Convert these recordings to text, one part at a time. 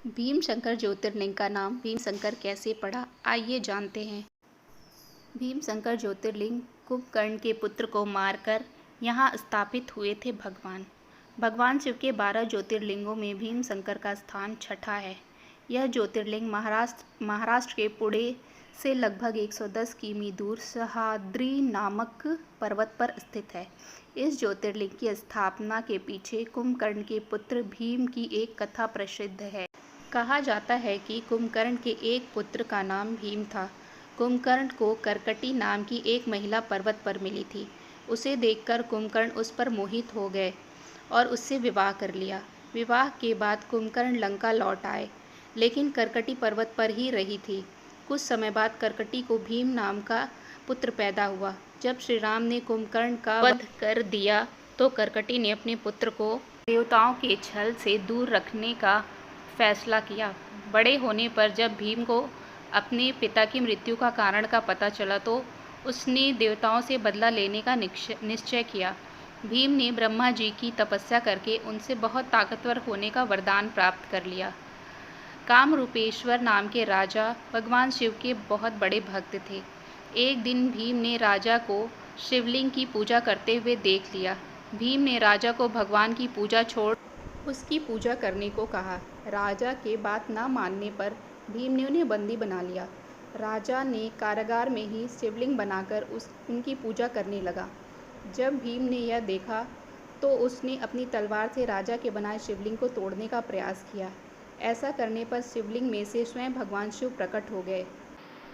भीमशंकर ज्योतिर्लिंग का नाम भीमशंकर कैसे पड़ा, आइए जानते हैं। भीमशंकर ज्योतिर्लिंग कुंभकर्ण के पुत्र को मारकर यहाँ स्थापित हुए थे भगवान शिव के 12 ज्योतिर्लिंगों में भीमशंकर का स्थान छठा है। यह ज्योतिर्लिंग महाराष्ट्र के पुणे से लगभग 110 किमी दूर सह्याद्री नामक पर्वत पर स्थित है। इस ज्योतिर्लिंग की स्थापना के पीछे कुंभकर्ण के पुत्र भीम की एक कथा प्रसिद्ध है। कहा जाता है कि कुंभकर्ण के एक पुत्र का नाम भीम था। कुंभकर्ण को करकटी नाम की एक महिला पर्वत पर मिली थी। उसे देखकर कुंभकर्ण उस पर मोहित हो गए और उससे विवाह कर लिया। विवाह के बाद कुंभकर्ण लंका लौट आए, लेकिन करकटी पर्वत पर ही रही थी। कुछ समय बाद करकटी को भीम नाम का पुत्र पैदा हुआ। जब श्री राम ने कुंभकर्ण का वध कर दिया तो करकटी ने अपने पुत्र को देवताओं के छल से दूर रखने का फैसला किया। बड़े होने पर जब भीम को अपने पिता की मृत्यु का कारण का पता चला तो उसने देवताओं से बदला लेने का निश्चय किया। भीम ने ब्रह्मा जी की तपस्या करके उनसे बहुत ताकतवर होने का वरदान प्राप्त कर लिया। कामरूपेश्वर नाम के राजा भगवान शिव के बहुत बड़े भक्त थे। एक दिन भीम ने राजा को शिवलिंग की पूजा करते हुए देख लिया। भीम ने राजा को भगवान की पूजा छोड़ उसकी पूजा करने को कहा। राजा के बात न मानने पर भीम ने उन्हें बंदी बना लिया। राजा ने कारागार में ही शिवलिंग बनाकर उनकी पूजा करने लगा। जब भीम ने यह देखा तो उसने अपनी तलवार से राजा के बनाए शिवलिंग को तोड़ने का प्रयास किया। ऐसा करने पर शिवलिंग में से स्वयं भगवान शिव प्रकट हो गए।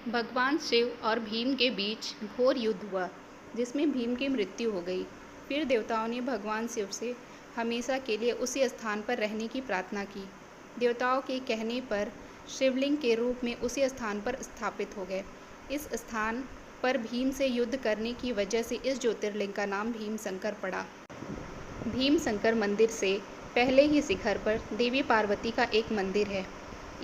भगवान शिव और भीम के बीच घोर युद्ध हुआ, जिसमें भीम की मृत्यु हो गई। फिर देवताओं ने भगवान शिव से हमेशा के लिए उसी स्थान पर रहने की प्रार्थना की। देवताओं के कहने पर शिवलिंग के रूप में उसी स्थान पर स्थापित हो गए। इस स्थान पर भीम से युद्ध करने की वजह से इस ज्योतिर्लिंग का नाम भीमशंकर पड़ा। भीमशंकर मंदिर से पहले ही शिखर पर देवी पार्वती का एक मंदिर है।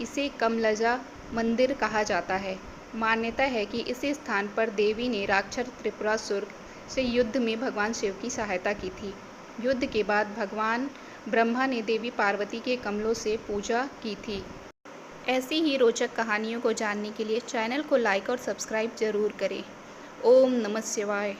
इसे कमलजा मंदिर कहा जाता है। मान्यता है कि इसी स्थान पर देवी ने राक्षस त्रिपुरासुर से युद्ध में भगवान शिव की सहायता की थी। युद्ध के बाद भगवान ब्रह्मा ने देवी पार्वती के कमलों से पूजा की थी। ऐसी ही रोचक कहानियों को जानने के लिए चैनल को लाइक और सब्सक्राइब जरूर करें। ओम नमः शिवाय।